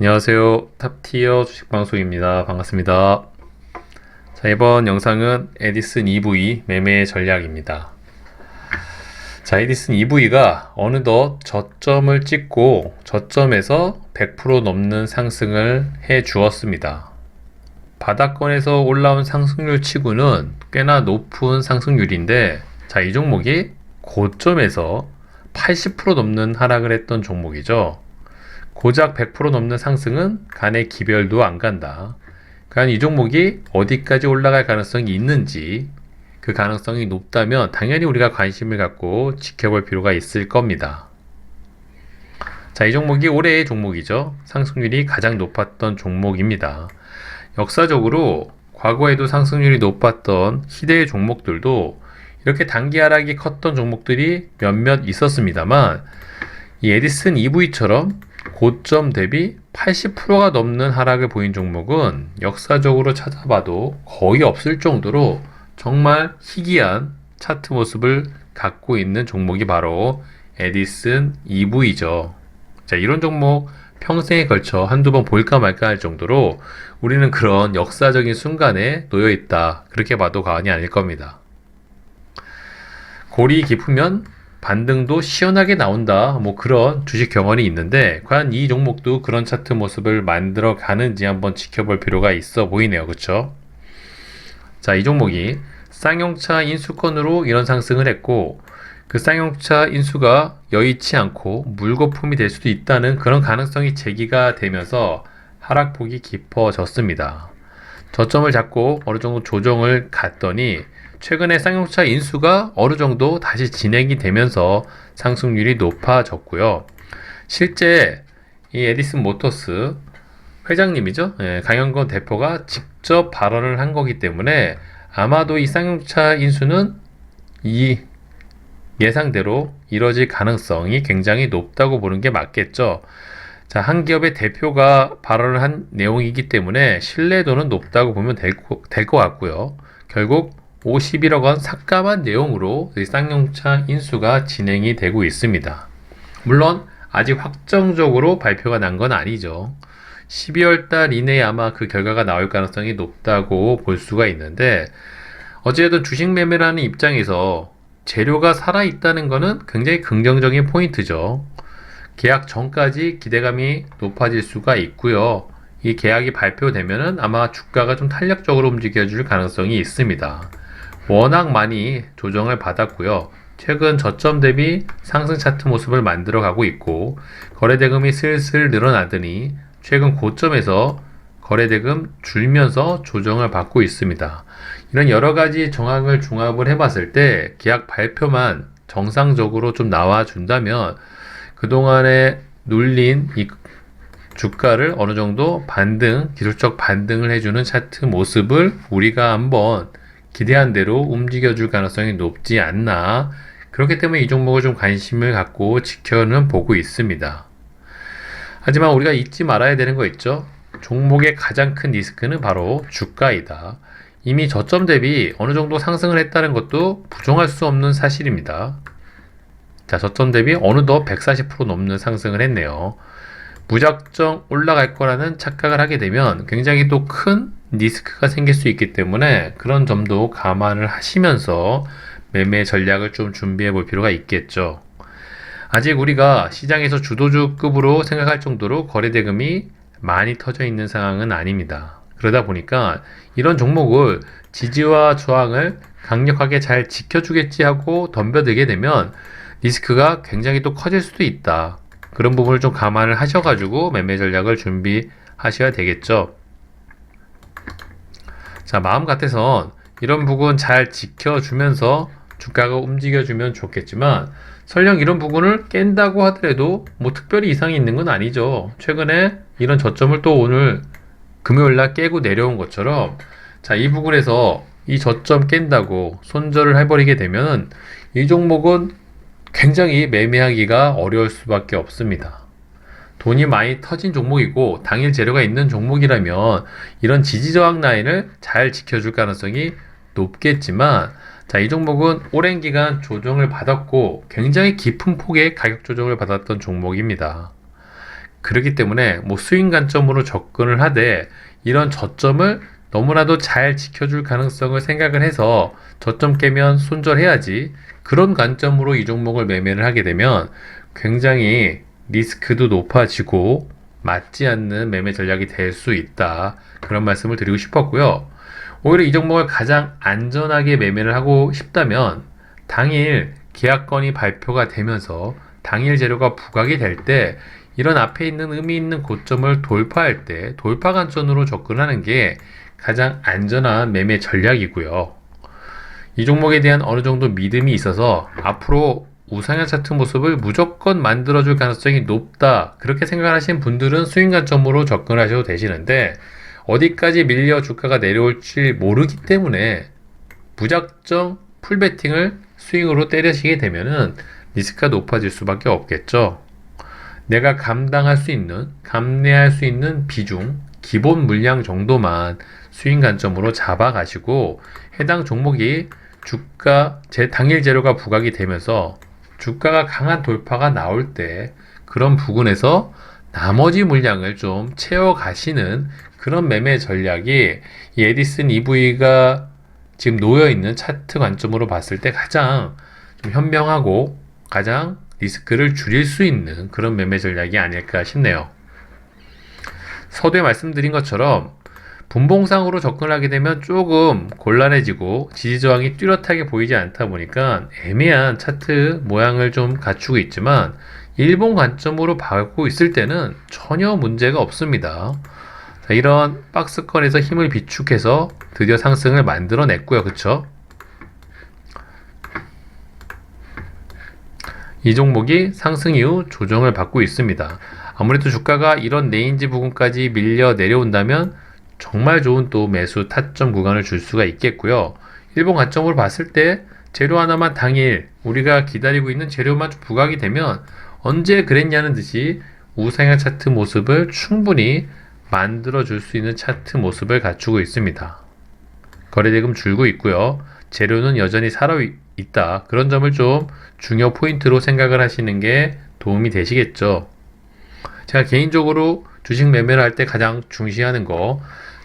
안녕하세요. 탑티어 주식방송입니다. 반갑습니다. 자, 이번 영상은 에디슨 EV 매매 전략입니다. 자, 에디슨 EV가 어느덧 저점을 찍고 저점에서 100% 넘는 상승을 해 주었습니다. 바닥권에서 올라온 상승률 치고는 꽤나 높은 상승률인데, 자, 이 종목이 고점에서 80% 넘는 하락을 했던 종목이죠. 고작 100% 넘는 상승은 간의 기별도 안 간다. 그러니까 이 종목이 어디까지 올라갈 가능성이 있는지, 그 가능성이 높다면 당연히 우리가 관심을 갖고 지켜볼 필요가 있을 겁니다. 자, 이 종목이 올해의 종목이죠. 상승률이 가장 높았던 종목입니다. 역사적으로 과거에도 상승률이 높았던 희대의 종목들도 이렇게 단기 하락이 컸던 종목들이 몇몇 있었습니다만, 이 에디슨 EV처럼 고점 대비 80%가 넘는 하락을 보인 종목은 역사적으로 찾아봐도 거의 없을 정도로 정말 희귀한 차트 모습을 갖고 있는 종목이 바로 에디슨 EV죠. 자, 이런 종목 평생에 걸쳐 한두 번 볼까 말까 할 정도로 우리는 그런 역사적인 순간에 놓여 있다. 그렇게 봐도 과언이 아닐 겁니다. 골이 깊으면 반등도 시원하게 나온다. 뭐 그런 주식 경험이 있는데 과연 이 종목도 그런 차트 모습을 만들어 가는지 한번 지켜볼 필요가 있어 보이네요. 그쵸? 자, 이 종목이 쌍용차 인수권으로 이런 상승을 했고, 그 쌍용차 인수가 여의치 않고 물거품이 될 수도 있다는 그런 가능성이 제기가 되면서 하락폭이 깊어졌습니다. 저점을 잡고 어느 정도 조정을 갔더니 최근에 쌍용차 인수가 어느 정도 다시 진행이 되면서 상승률이 높아졌고요. 실제 이 에디슨 모터스 회장님이죠. 강영건 대표가 직접 발언을 한 거기 때문에 아마도 이 쌍용차 인수는 이 예상대로 이뤄질 가능성이 굉장히 높다고 보는 게 맞겠죠. 자, 한 기업의 대표가 발언을 한 내용이기 때문에 신뢰도는 높다고 보면 될 것 같고요. 결국 51억 원 삭감한 내용으로 쌍용차 인수가 진행이 되고 있습니다. 물론 아직 확정적으로 발표가 난 건 아니죠. 12월 달 이내에 아마 그 결과가 나올 가능성이 높다고 볼 수가 있는데, 어찌됐든 주식 매매라는 입장에서 재료가 살아있다는 것은 굉장히 긍정적인 포인트죠. 계약 전까지 기대감이 높아질 수가 있고요. 이 계약이 발표되면은 아마 주가가 좀 탄력적으로 움직여줄 가능성이 있습니다. 워낙 많이 조정을 받았고요. 최근 저점 대비 상승 차트 모습을 만들어 가고 있고, 거래대금이 슬슬 늘어나더니 최근 고점에서 거래대금 줄면서 조정을 받고 있습니다. 이런 여러 가지 정황을 종합을 해봤을 때 계약 발표만 정상적으로 좀 나와준다면 그동안에 눌린 이 주가를 어느 정도 기술적 반등을 해주는 차트 모습을 우리가 한번 기대한 대로 움직여줄 가능성이 높지 않나. 그렇기 때문에 이 종목을 좀 관심을 갖고 지켜는 보고 있습니다. 하지만 우리가 잊지 말아야 되는 거 있죠? 종목의 가장 큰 리스크는 바로 주가이다. 이미 저점 대비 어느 정도 상승을 했다는 것도 부정할 수 없는 사실입니다. 자, 저점 대비 어느덧 140% 넘는 상승을 했네요. 무작정 올라갈 거라는 착각을 하게 되면 굉장히 또 큰 리스크가 생길 수 있기 때문에 그런 점도 감안을 하시면서 매매 전략을 좀 준비해 볼 필요가 있겠죠. 아직 우리가 시장에서 주도주급으로 생각할 정도로 거래대금이 많이 터져 있는 상황은 아닙니다. 그러다 보니까 이런 종목을 지지와 저항을 강력하게 잘 지켜주겠지 하고 덤벼들게 되면 리스크가 굉장히 또 커질 수도 있다. 그런 부분을 좀 감안을 하셔가지고 매매 전략을 준비하셔야 되겠죠. 자, 마음 같아선 이런 부분 잘 지켜주면서 주가가 움직여주면 좋겠지만, 설령 이런 부분을 깬다고 하더라도 뭐 특별히 이상이 있는 건 아니죠. 최근에 이런 저점을 또 오늘 금요일날 깨고 내려온 것처럼, 자, 이 부분에서 이 저점 깬다고 손절을 해버리게 되면 이 종목은 굉장히 매매하기가 어려울 수밖에 없습니다. 돈이 많이 터진 종목이고 당일 재료가 있는 종목이라면 이런 지지저항 라인을 잘 지켜줄 가능성이 높겠지만, 자, 이 종목은 오랜 기간 조정을 받았고 굉장히 깊은 폭의 가격 조정을 받았던 종목입니다. 그렇기 때문에 뭐 스윙 관점으로 접근을 하되 이런 저점을 너무나도 잘 지켜줄 가능성을 생각을 해서 저점 깨면 손절해야지, 그런 관점으로 이 종목을 매매를 하게 되면 굉장히 리스크도 높아지고 맞지 않는 매매 전략이 될 수 있다, 그런 말씀을 드리고 싶었고요. 오히려 이 종목을 가장 안전하게 매매를 하고 싶다면 당일 계약건이 발표가 되면서 당일 재료가 부각이 될 때 이런 앞에 있는 의미 있는 고점을 돌파할 때 돌파 관점으로 접근하는 게 가장 안전한 매매 전략이고요. 이 종목에 대한 어느 정도 믿음이 있어서 앞으로 우상향 차트 모습을 무조건 만들어줄 가능성이 높다, 그렇게 생각하시는 분들은 스윙 관점으로 접근하셔도 되시는데, 어디까지 밀려 주가가 내려올지 모르기 때문에 무작정 풀베팅을 스윙으로 때리시게 되면은 리스크가 높아질 수밖에 없겠죠. 내가 감당할 수 있는, 감내할 수 있는 비중, 기본 물량 정도만 스윙 관점으로 잡아가시고 해당 종목이 주가 당일 재료가 부각이 되면서 주가가 강한 돌파가 나올 때 그런 부분에서 나머지 물량을 좀 채워가시는 그런 매매 전략이 이 에디슨 EV가 지금 놓여있는 차트 관점으로 봤을 때 가장 좀 현명하고 가장 리스크를 줄일 수 있는 그런 매매 전략이 아닐까 싶네요. 서두에 말씀드린 것처럼 분봉상으로 접근하게 되면 조금 곤란해지고 지지저항이 뚜렷하게 보이지 않다 보니까 애매한 차트 모양을 좀 갖추고 있지만 일본 관점으로 보고 있을 때는 전혀 문제가 없습니다. 자, 이런 박스권에서 힘을 비축해서 드디어 상승을 만들어냈고요. 그쵸? 이 종목이 상승 이후 조정을 받고 있습니다. 아무래도 주가가 이런 레인지 부분까지 밀려 내려온다면 정말 좋은 또 매수 타점 구간을 줄 수가 있겠고요. 일본 관점으로 봤을 때 재료 하나만 당일 우리가 기다리고 있는 재료만 부각이 되면 언제 그랬냐는 듯이 우상향 차트 모습을 충분히 만들어 줄 수 있는 차트 모습을 갖추고 있습니다. 거래대금 줄고 있고요. 재료는 여전히 살아있다. 그런 점을 좀 중요 포인트로 생각을 하시는 게 도움이 되시겠죠. 제가 개인적으로 주식 매매를 할 때 가장 중시하는 거,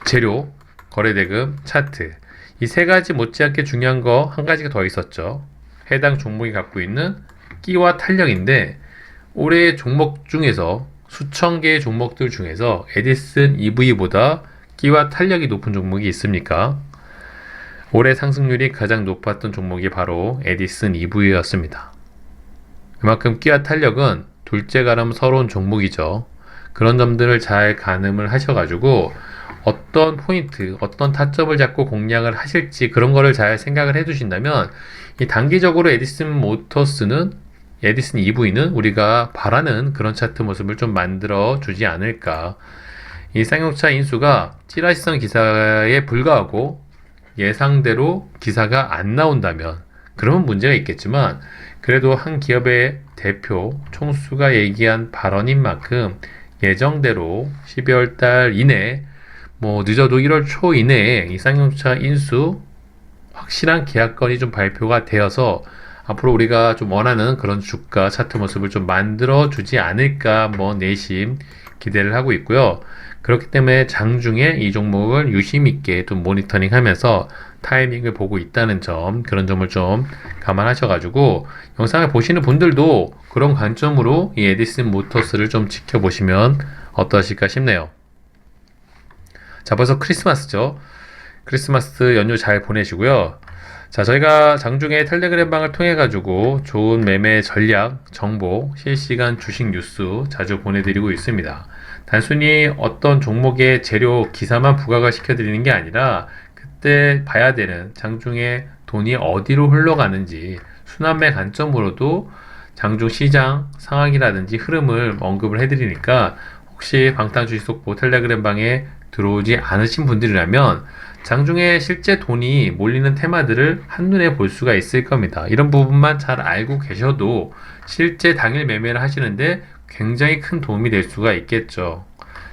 재료, 거래대금, 차트, 이 세 가지 못지않게 중요한 거 한 가지가 더 있었죠. 해당 종목이 갖고 있는 끼와 탄력인데, 올해 종목 중에서 수천 개의 종목들 중에서 에디슨 EV보다 끼와 탄력이 높은 종목이 있습니까? 올해 상승률이 가장 높았던 종목이 바로 에디슨 EV였습니다. 그만큼 끼와 탄력은 둘째가름 서러운 종목이죠. 그런 점들을 잘 가늠을 하셔가지고 어떤 포인트, 어떤 타점을 잡고 공략을 하실지 그런 거를 잘 생각을 해두신다면 이 단기적으로 에디슨 EV는 우리가 바라는 그런 차트 모습을 좀 만들어 주지 않을까. 이 쌍용차 인수가 찌라시성 기사에 불과하고 예상대로 기사가 안 나온다면 그러면 문제가 있겠지만, 그래도 한 기업의 대표 총수가 얘기한 발언인 만큼 예정대로 12월 달 이내, 뭐 늦어도 1월 초 이내에 이 쌍용차 인수 확실한 계약건이 좀 발표가 되어서 앞으로 우리가 좀 원하는 그런 주가 차트 모습을 좀 만들어 주지 않을까 내심 기대를 하고 있고요. 그렇기 때문에 장중에 이 종목을 유심 있게 좀 모니터링 하면서 타이밍을 보고 있다는 점, 그런 점을 좀 감안하셔가지고 영상을 보시는 분들도 그런 관점으로 이 에디슨 모터스를 좀 지켜보시면 어떠실까 싶네요. 자, 벌써 크리스마스죠. 크리스마스 연휴 잘 보내시고요. 자, 저희가 장중에 텔레그램 방을 통해 가지고 좋은 매매 전략, 정보, 실시간 주식 뉴스 자주 보내드리고 있습니다. 단순히 어떤 종목의 재료 기사만 부각을 시켜드리는 게 아니라 그때 봐야 되는 장중에 돈이 어디로 흘러가는지 순환매 관점으로도 장중 시장 상황이라든지 흐름을 언급을 해드리니까 혹시 방탄주식속보 텔레그램 방에 들어오지 않으신 분들이라면 장중에 실제 돈이 몰리는 테마들을 한눈에 볼 수가 있을 겁니다. 이런 부분만 잘 알고 계셔도 실제 당일 매매를 하시는데 굉장히 큰 도움이 될 수가 있겠죠.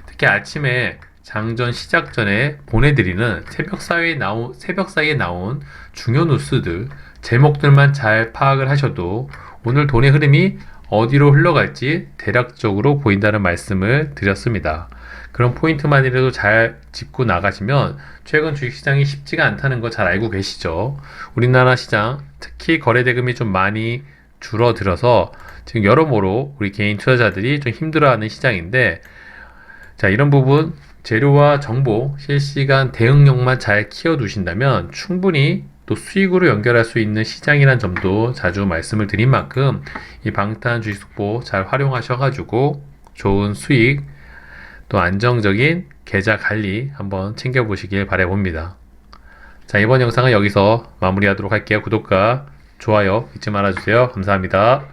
특히 아침에 장전 시작 전에 보내드리는 새벽 사이에 나온 중요 뉴스들, 제목들만 잘 파악을 하셔도 오늘 돈의 흐름이 어디로 흘러갈지 대략적으로 보인다는 말씀을 드렸습니다. 그런 포인트만이라도 잘 짚고 나가시면 최근 주식시장이 쉽지가 않다는 거 잘 알고 계시죠? 우리나라 시장, 특히 거래대금이 좀 많이 줄어들어서 지금 여러모로 우리 개인 투자자들이 좀 힘들어하는 시장인데, 자, 이런 부분 재료와 정보, 실시간 대응력만 잘 키워두신다면 충분히 또 수익으로 연결할 수 있는 시장이란 점도 자주 말씀을 드린 만큼 이 방탄 주식속보 잘 활용하셔가지고 좋은 수익 또 안정적인 계좌 관리 한번 챙겨보시길 바라봅니다. 자, 이번 영상은 여기서 마무리하도록 할게요. 구독과 좋아요 잊지 말아주세요. 감사합니다.